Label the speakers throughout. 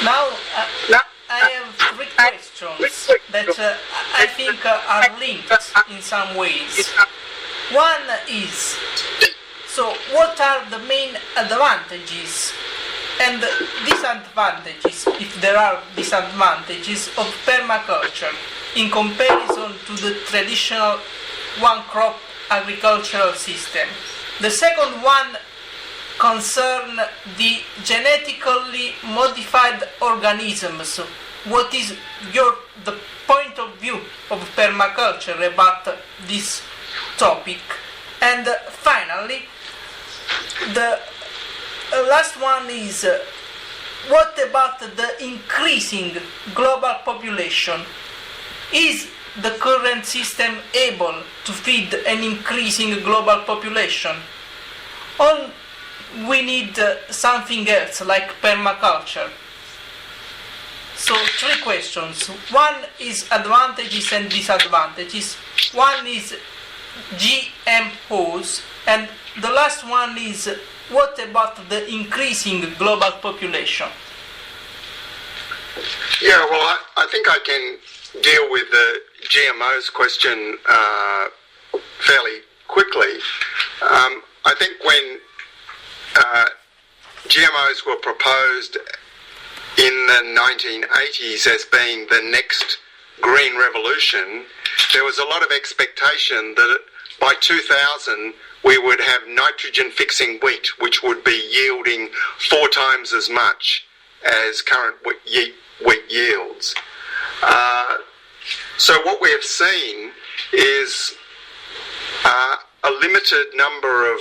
Speaker 1: Now, I have three questions that I think are linked in some ways. One is, so what are the main advantages and disadvantages, if there are disadvantages, of permaculture in comparison to the traditional one-crop agricultural system? The second one concerns the genetically modified organisms. What is the point of view of permaculture about this topic? And finally, the last one is, what about the increasing global population? Is the current system able to feed an increasing global population? Or we need something else like permaculture? So three questions. One is advantages and disadvantages. One is GMOs. And the last one is, what about the increasing global population?
Speaker 2: Yeah, well, I think I can deal with the GMOs question fairly quickly. I think when GMOs were proposed in the 1980s as being the next green revolution, there was a lot of expectation that by 2000 we would have nitrogen-fixing wheat, which would be yielding 4 times as much as current wheat yields. So what we have seen is a limited number of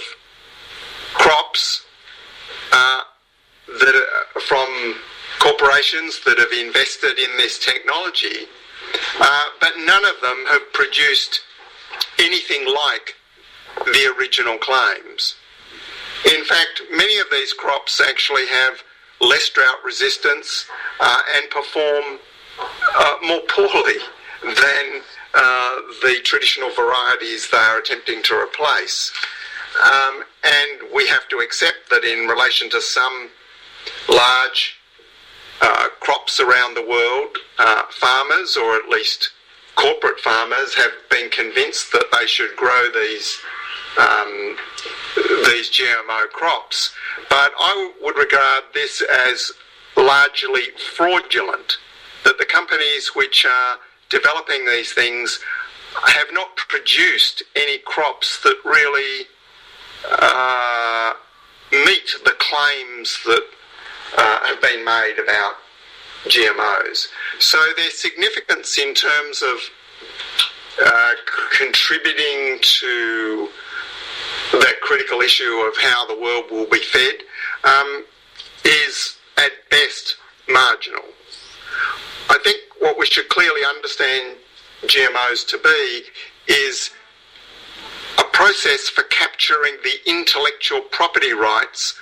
Speaker 2: crops that are from corporations that have invested in this technology, but none of them have produced anything like the original claims. In fact, many of these crops actually have less drought resistance and perform more poorly than the traditional varieties they are attempting to replace. And we have to accept that in relation to some large crops around the world, farmers, or at least corporate farmers, have been convinced that they should grow these GMO crops. But I would regard this as largely fraudulent, that the companies which are developing these things have not produced any crops that really meet the claims that have been made about GMOs. So their significance in terms of contributing to that critical issue of how the world will be fed is at best marginal. I think what we should clearly understand GMOs to be is a process for capturing the intellectual property rights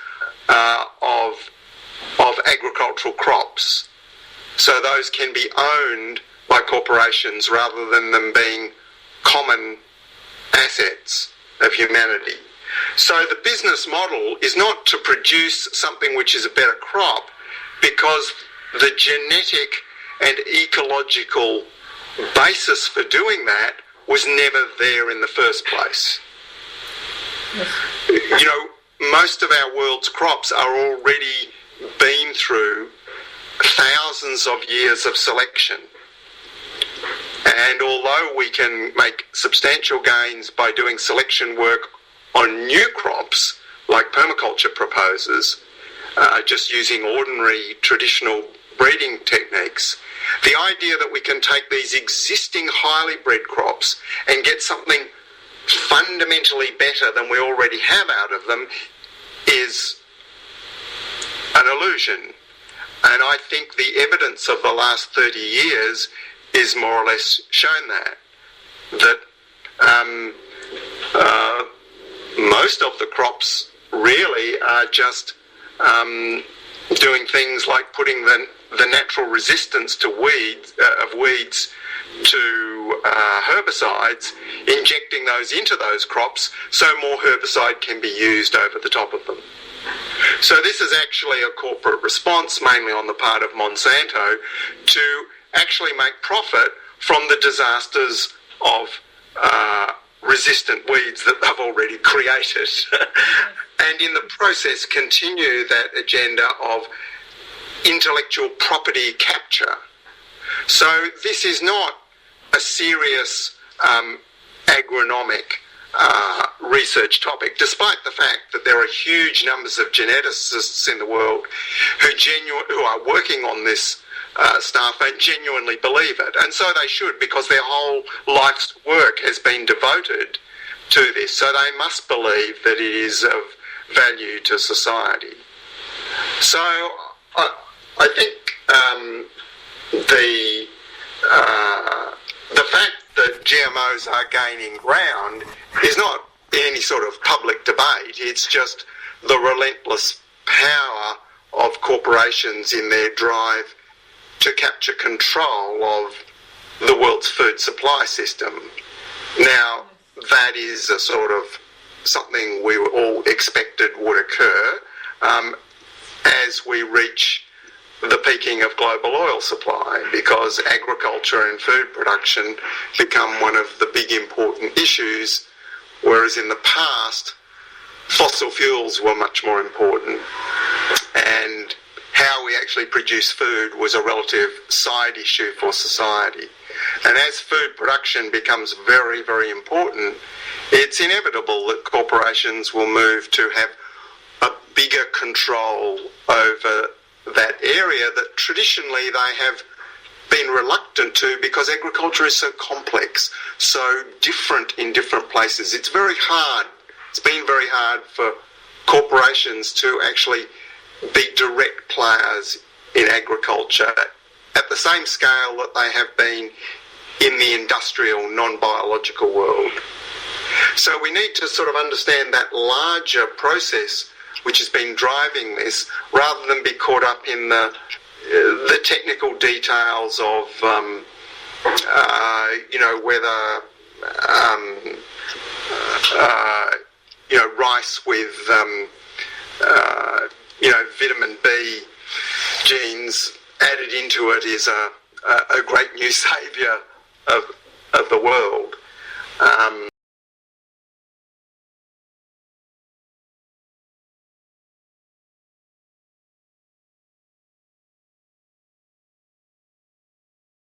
Speaker 2: of agricultural crops. So those can be owned by corporations rather than them being common assets of humanity. So the business model is not to produce something which is a better crop, because the genetic and ecological basis for doing that was never there in the first place. You know, most of our world's crops are already been through thousands of years of selection. And although we can make substantial gains by doing selection work on new crops, like permaculture proposes, just using ordinary traditional breeding techniques, the idea that we can take these existing highly bred crops and get something fundamentally better than we already have out of them is an illusion. And I think the evidence of the last 30 years is more or less shown that most of the crops really are just doing things like putting the natural resistance to weeds to herbicides, injecting those into those crops so more herbicide can be used over the top of them. So this is actually a corporate response, mainly on the part of Monsanto, to actually make profit from the disasters of resistant weeds that they've already created. And in the process continue that agenda of intellectual property capture. So this is not a serious agronomic research topic, despite the fact that there are huge numbers of geneticists in the world who are working on this stuff and genuinely believe it. And so they should, because their whole life's work has been devoted to this. So they must believe that it is of value to society. So I think the fact that GMOs are gaining ground is not any sort of public debate. It's just the relentless power of corporations in their drive to capture control of the world's food supply system. Now, that is a sort of something we all expected would occur as we reach the peaking of global oil supply, because agriculture and food production become one of the big important issues, whereas in the past fossil fuels were much more important, and how we actually produce food was a relative side issue for society. And as food production becomes very, very important, it's inevitable that corporations will move to have a bigger control over that area that traditionally they have been reluctant to, because agriculture is so complex, so different in different places. It's very hard. It's been very hard for corporations to actually be direct players in agriculture at the same scale that they have been in the industrial, non-biological world. So we need to sort of understand that larger process which has been driving this, rather than be caught up in the technical details of, whether, rice with, vitamin B genes added into it is a great new saviour of the world.